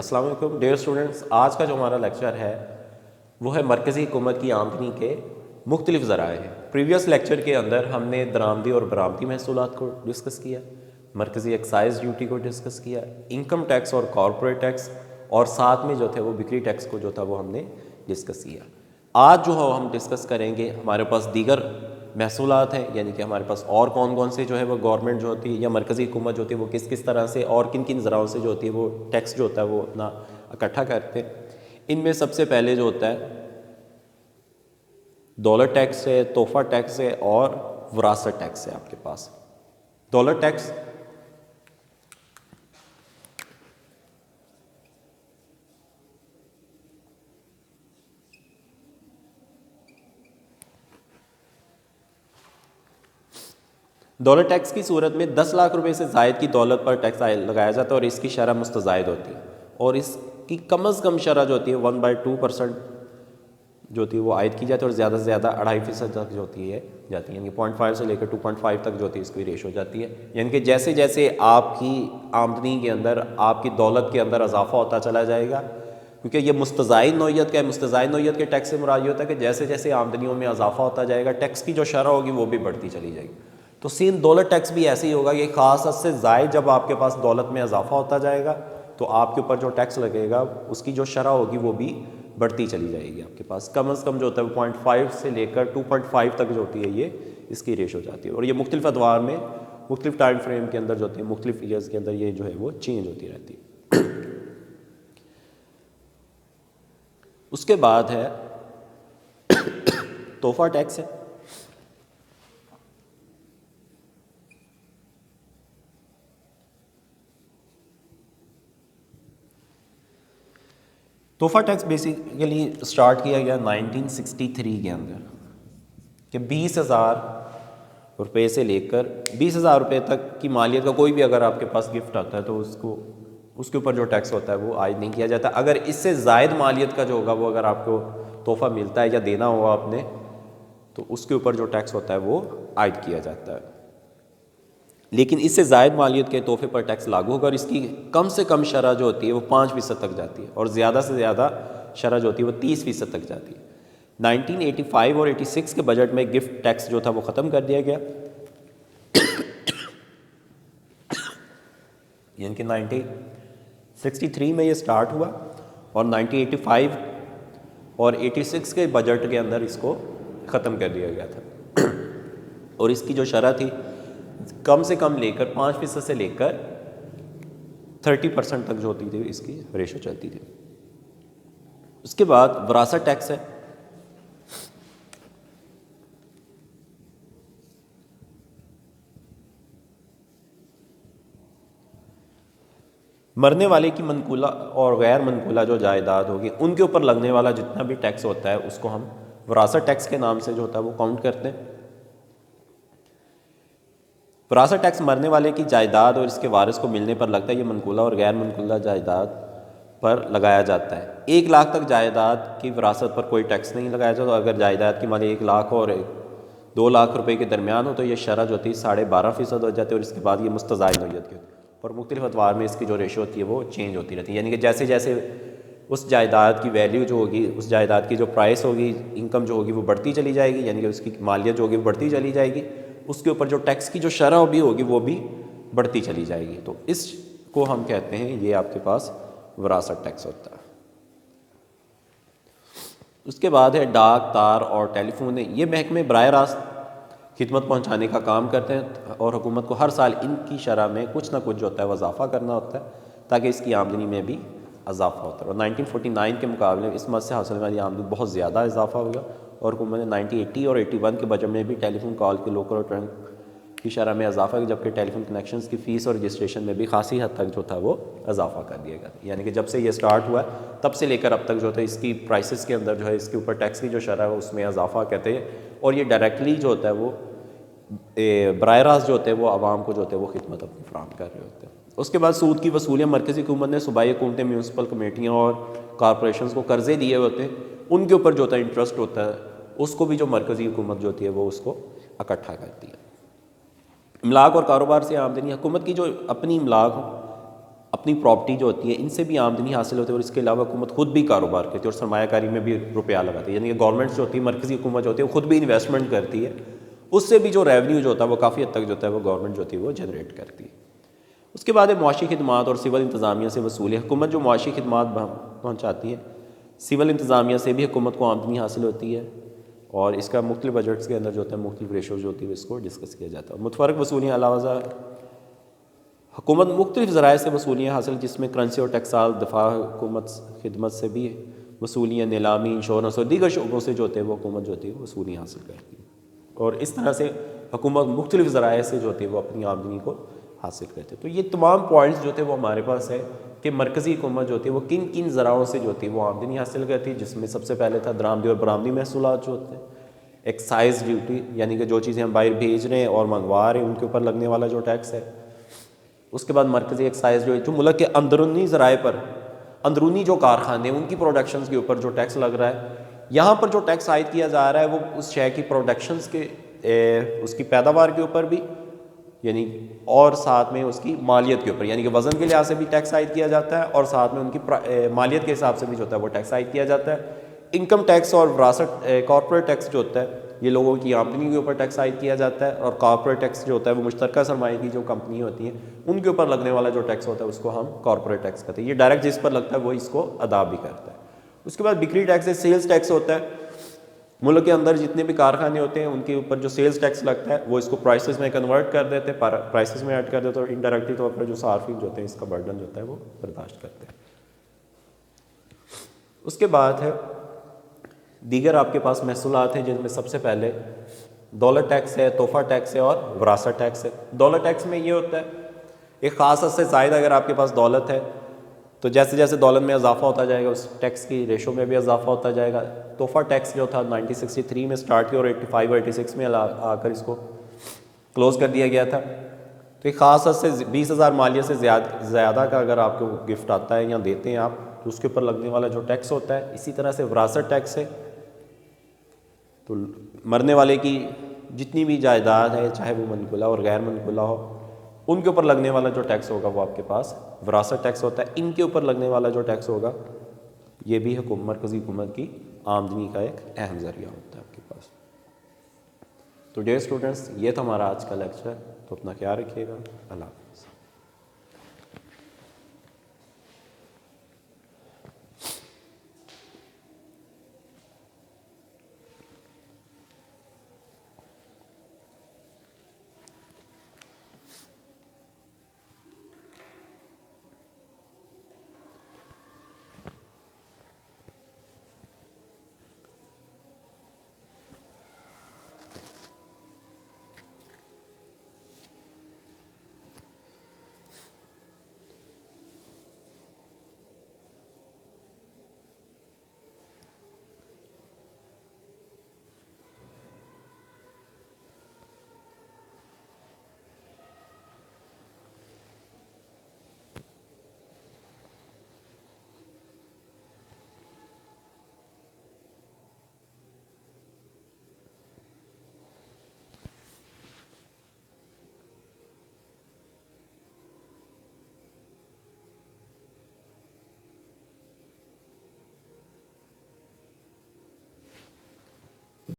السلام علیکم dear students, آج کا جو ہمارا لیکچر ہے وہ ہے مرکزی حکومت کی آمدنی کے مختلف ذرائع ہیں۔ پریویس لیکچر کے اندر ہم نے درآمدی اور برآمدی محصولات کو ڈسکس کیا، مرکزی ایکسائز ڈیوٹی کو ڈسکس کیا، انکم ٹیکس اور کارپوریٹ ٹیکس، اور ساتھ میں جو تھے وہ بکری ٹیکس کو جو تھا وہ ہم نے ڈسکس کیا۔ آج جو ہم ڈسکس کریں گے ہمارے پاس دیگر محصولات ہیں، یعنی کہ ہمارے پاس اور کون کون سے جو ہے وہ گورنمنٹ جو ہوتی ہے یا مرکزی حکومت جو ہوتی ہے وہ کس کس طرح سے اور کن کن ذرائعوں سے جو ہوتی ہے وہ ٹیکس جو ہوتا ہے وہ اپنا اکٹھا کرتے ہیں۔ ان میں سب سے پہلے جو ہوتا ہے دولت ٹیکس ہے، تحفہ ٹیکس ہے اور وراثت ٹیکس ہے۔ آپ کے پاس دولت ٹیکس دولت ٹیکس کی صورت میں 10 لاکھ روپے سے زائد کی دولت پر ٹیکس لگایا جاتا ہے اور اس کی شرح مستزائد ہوتی ہے، اور اس کی کم از کم شرح جو ہوتی ہے 1/2% جو ہوتی ہے وہ عائد کی جاتی ہے، اور زیادہ سے زیادہ 2.5% تک جو ہوتی ہے جاتی ہے، یعنی کہ 0.5 سے لے کر 2.5 تک جو ہوتی ہے اس کی ریش ہو جاتی ہے۔ یعنی کہ جیسے جیسے آپ کی آمدنی کے اندر، آپ کی دولت کے اندر اضافہ ہوتا چلا جائے گا، کیونکہ یہ مستزائد نوعیت کا ہے، مستزائد نوعیت کے ٹیکس سے مراد یہ ہوتا ہے کہ جیسے جیسے آمدنیوں میں اضافہ ہوتا جائے گا ٹیکس کی جو شرح ہوگی وہ بھی بڑھتی چلی جائے گی۔ تو سین دولت ٹیکس بھی ایسے ہی ہوگا کہ خاص حد سے زائد جب آپ کے پاس دولت میں اضافہ ہوتا جائے گا تو آپ کے اوپر جو ٹیکس لگے گا اس کی جو شرح ہوگی وہ بھی بڑھتی چلی جائے گی۔ آپ کے پاس کم از کم جو ہوتا ہے 0.5 سے لے کر 2.5 تک جو ہوتی ہے یہ اس کی ریش ہو جاتی ہے، اور یہ مختلف ادوار میں مختلف ٹائم فریم کے اندر جو ہوتی ہے مختلف ایئرز کے اندر یہ جو ہے وہ چینج ہوتی رہتی ہے۔ اس کے بعد ہے تحفہ ٹیکس ہے۔ تحفہ ٹیکس بیسیکلی اسٹارٹ کیا گیا 1963 کے اندر کہ 20,000 روپے سے لے کر 20,000 روپے تک کی مالیت کا کوئی بھی اگر آپ کے پاس گفٹ آتا ہے تو اس کے اوپر جو ٹیکس ہوتا ہے وہ عائد نہیں کیا جاتا۔ اگر اس سے زائد مالیت کا جو ہوگا وہ اگر آپ کو تحفہ ملتا ہے یا دینا ہوا آپ نے تو اس کے اوپر جو ٹیکس ہوتا ہے وہ عائد کیا جاتا ہے، لیکن اس سے زائد مالیت کے تحفے پر ٹیکس لاگو ہوگا، اور اس کی کم سے کم شرح جو ہوتی ہے وہ 5% تک جاتی ہے، اور زیادہ سے زیادہ شرح جو ہوتی ہے وہ 30% تک جاتی ہے۔ 1985 اور 86 کے بجٹ میں گفٹ ٹیکس جو تھا وہ ختم کر دیا گیا، یعنی کہ 1963 میں یہ سٹارٹ ہوا اور 1985 اور 86 کے بجٹ کے اندر اس کو ختم کر دیا گیا تھا، اور اس کی جو شرح تھی کم سے کم لے کر 5% سے لے کر 30% تک جو ہوتی تھی اس کی ریشو چلتی تھی۔ اس کے بعد وراثت ٹیکس ہے۔ مرنے والے کی منقولہ اور غیر منقولہ جو جائیداد ہوگی ان کے اوپر لگنے والا جتنا بھی ٹیکس ہوتا ہے اس کو ہم وراثت ٹیکس کے نام سے جو ہوتا ہے وہ کاؤنٹ کرتے ہیں۔ وراثت ٹیکس مرنے والے کی جائیداد اور اس کے وارث کو ملنے پر لگتا ہے، یہ منقولہ اور غیر منقولہ جائیداد پر لگایا جاتا ہے۔ 1 لاکھ تک جائیداد کی وراثت پر کوئی ٹیکس نہیں لگایا جاتا، اگر جائیداد کی مالی 1 لاکھ اور 2 لاکھ روپے کے درمیان ہو تو یہ شرح جو ہوتی ہے 12.5% ہو جاتی ہے، اور اس کے بعد یہ مستزائد نوعیت کی ہوتی ہے، اور مختلف ادوار میں اس کی جو ریشو ہوتی ہے وہ چینج ہوتی رہتی ہے، یعنی کہ جیسے جیسے اس جائیداد کی ویلیو جو ہوگی، اس جائیداد کی جو پرائس ہوگی، انکم جو ہوگی وہ بڑھتی چلی جائے گی، یعنی کہ اس کی مالیت جو ہوگی وہ بڑھتی چلی جائے گی، اس کے اوپر جو ٹیکس کی جو شرح بھی ہوگی وہ بھی بڑھتی چلی جائے گی، تو اس کو ہم کہتے ہیں یہ آپ کے پاس وراثت ٹیکس ہوتا ہے۔ اس کے بعد ہے ڈاک، تار اور ٹیلی فون، یہ محکمے براہ راست خدمت پہنچانے کا کام کرتے ہیں، اور حکومت کو ہر سال ان کی شرح میں کچھ نہ کچھ جو ہوتا ہے وہ اضافہ کرنا ہوتا ہے تاکہ اس کی آمدنی میں بھی اضافہ ہوتا ہے، اور 1949 کے مقابلے میں اس مد سے حاصل ہونے والی آمدنی بہت زیادہ اضافہ ہوگا، اور حکومت نے 1980 اور 81 کے بجٹ میں بھی ٹیلی فون کال کے لوکل اور ٹرنک کی شرح میں اضافہ کیا، جبکہ ٹیلی فون کنیکشنز کی فیس اور رجسٹریشن میں بھی خاصی حد تک جو تھا وہ اضافہ کر دیا گیا، یعنی کہ جب سے یہ سٹارٹ ہوا ہے تب سے لے کر اب تک جو ہے اس کی پرائسز کے اندر جو ہے اس کے اوپر ٹیکس کی جو شرح ہے اس میں اضافہ کہتے ہیں، اور یہ ڈائریکٹلی جو ہوتا ہے وہ براہ راست جو ہوتے ہیں وہ عوام کو جو ہوتے ہیں وہ خدمت اپنی فراہم کر رہے ہوتے ہیں۔ اس کے بعد سود کی وصولیاں، مرکزی حکومت نے صوبائی حکومتیں، میونسپل کمیٹیاں اور کارپوریشنز کو قرضے دیے ہوتے ہیں، ان کے اوپر جو ہوتا ہے انٹرسٹ ہوتا ہے اس کو بھی جو مرکزی حکومت جو ہوتی ہے وہ اس کو اکٹھا کرتی ہے۔ املاک اور کاروبار سے آمدنی، حکومت کی جو اپنی املاک ہو اپنی پراپرٹی جو ہوتی ہے ان سے بھی آمدنی حاصل ہوتی ہے، اور اس کے علاوہ حکومت خود بھی کاروبار کرتی ہے اور سرمایہ کاری میں بھی روپیہ لگاتی ہے، یعنی کہ گورنمنٹ جو ہوتی ہے، مرکزی حکومت جو ہوتی ہے وہ خود بھی انویسٹمنٹ کرتی ہے، اس سے بھی جو ریونیو جو ہوتا ہے وہ کافی حد تک جو ہوتا ہے وہ گورنمنٹ جو ہوتی ہے وہ جنریٹ کرتی ہے۔ اس کے بعد ہے معاشی خدمات اور سول انتظامیہ سے وصولی۔ حکومت جو معاشی خدمات پہنچاتی ہے، سول انتظامیہ سے بھی حکومت کو آمدنی حاصل ہوتی ہے، اور اس کا مختلف بجٹس کے اندر جو ہوتا ہے مختلف ریشوز جو ہوتی ہے اس کو ڈسکس کیا جاتا ہے۔ متفرق وصولیاں علاوہ حکومت مختلف ذرائع سے وصولیاں حاصل، جس میں کرنسی اور ٹیکسال، دفاع، حکومت خدمت سے بھی وصولیاں، نیلامی، انشورنس اور دیگر شعبوں سے جو ہوتے ہیں وہ حکومت جو ہوتی ہے وصولیاں حاصل کرتی ہے، اور اس طرح سے حکومت مختلف ذرائع سے جو ہوتی ہے وہ اپنی آمدنی کو حاصل کرتے ہیں۔ تو یہ تمام پوائنٹس جو ہوتے ہیں وہ ہمارے پاس ہے کہ مرکزی حکومت جو ہوتی ہے وہ کن کن ذرائعوں سے جو ہوتی ہے وہ آمدنی حاصل کرتی ہے، جس میں سب سے پہلے تھا درآمدی اور برآمدی محصولات جو ہوتے ہیں، ایکسائز ڈیوٹی، یعنی کہ جو چیزیں ہم باہر بھیج رہے ہیں اور منگوا رہے ہیں ان کے اوپر لگنے والا جو ٹیکس ہے۔ اس کے بعد مرکزی ایکسائز جو ملک کے اندرونی ذرائع پر، اندرونی جو کارخانے ہیں ان کی پروڈکشنز کے اوپر جو ٹیکس لگ رہا ہے، یہاں پر جو ٹیکس عائد کیا جا رہا ہے وہ اس شے کی پروڈکشنز کے اس کی پیداوار کے اوپر بھی، یعنی اور ساتھ میں اس کی مالیت کے اوپر، یعنی کہ وزن کے لحاظ سے بھی ٹیکس عائد کیا جاتا ہے، اور ساتھ میں ان کی مالیت کے حساب سے بھی جو ہوتا ہے وہ ٹیکس عائد کیا جاتا ہے۔ انکم ٹیکس اور وراثت کارپوریٹ ٹیکس جو ہوتا ہے یہ لوگوں کی آمدنی کے اوپر ٹیکس عائد کیا جاتا ہے، اور کارپوریٹ ٹیکس جو ہوتا ہے وہ مشترکہ سرمایہ کی جو کمپنی ہوتی ہیں ان کے اوپر لگنے والا جو ٹیکس ہوتا ہے اس کو ہم کارپوریٹ ٹیکس کہتے ہیں۔ یہ ڈائریکٹ جس پر لگتا ہے وہ اس کو ادا بھی کرتا ہے۔ اس کے بعد بکری ٹیکس ہے، سیلز ٹیکس ہوتا ہے، ملک کے اندر جتنے بھی کارخانے ہوتے ہیں ان کے اوپر جو سیلز ٹیکس لگتا ہے وہ اس کو پرائسز میں کنورٹ کر دیتے ہیں، پرائسز میں ایڈ کر دیتے ہیں، اور انڈائریکٹلی طور پر جو صارفین جو ہوتے ہیں اس کا برڈن جو ہوتا ہے وہ برداشت کرتے ہیں۔ اس کے بعد ہے دیگر آپ کے پاس محصولات ہیں، جن میں سب سے پہلے دولت ٹیکس ہے، تحفہ ٹیکس ہے اور وراثت ٹیکس ہے۔ دولت ٹیکس میں یہ ہوتا ہے ایک خاص حد سے زائد اگر آپ کے پاس دولت ہے تو جیسے جیسے دولت میں اضافہ ہوتا جائے گا اس ٹیکس کی ریشو میں بھی اضافہ ہوتا جائے گا۔ تحفہ ٹیکس جو تھا 1963 میں سٹارٹ کیا اور 85 اور 86 میں آ کر اس کو کلوز کر دیا گیا تھا۔ تو ایک خاص حد سے 20,000 مالیہ سے زیادہ کا اگر آپ کو گفٹ آتا ہے یا دیتے ہیں آپ تو اس کے اوپر لگنے والا جو ٹیکس ہوتا ہے۔ اسی طرح سے وراثت ٹیکس ہے، تو مرنے والے کی جتنی بھی جائیداد ہے چاہے وہ منقولہ اور غیر منقولہ ہو ان کے اوپر لگنے والا جو ٹیکس ہوگا وہ آپ کے پاس وراثت ٹیکس ہوتا ہے۔ ان کے اوپر لگنے والا جو ٹیکس ہوگا یہ بھی مرکزی حکومت کی آمدنی کا ایک اہم ذریعہ ہوتا ہے آپ کے پاس۔ تو ڈیئر اسٹوڈنٹس، یہ تھا ہمارا آج کا لیکچر، تو اپنا خیال رکھیے گا۔ اللہ حافظ۔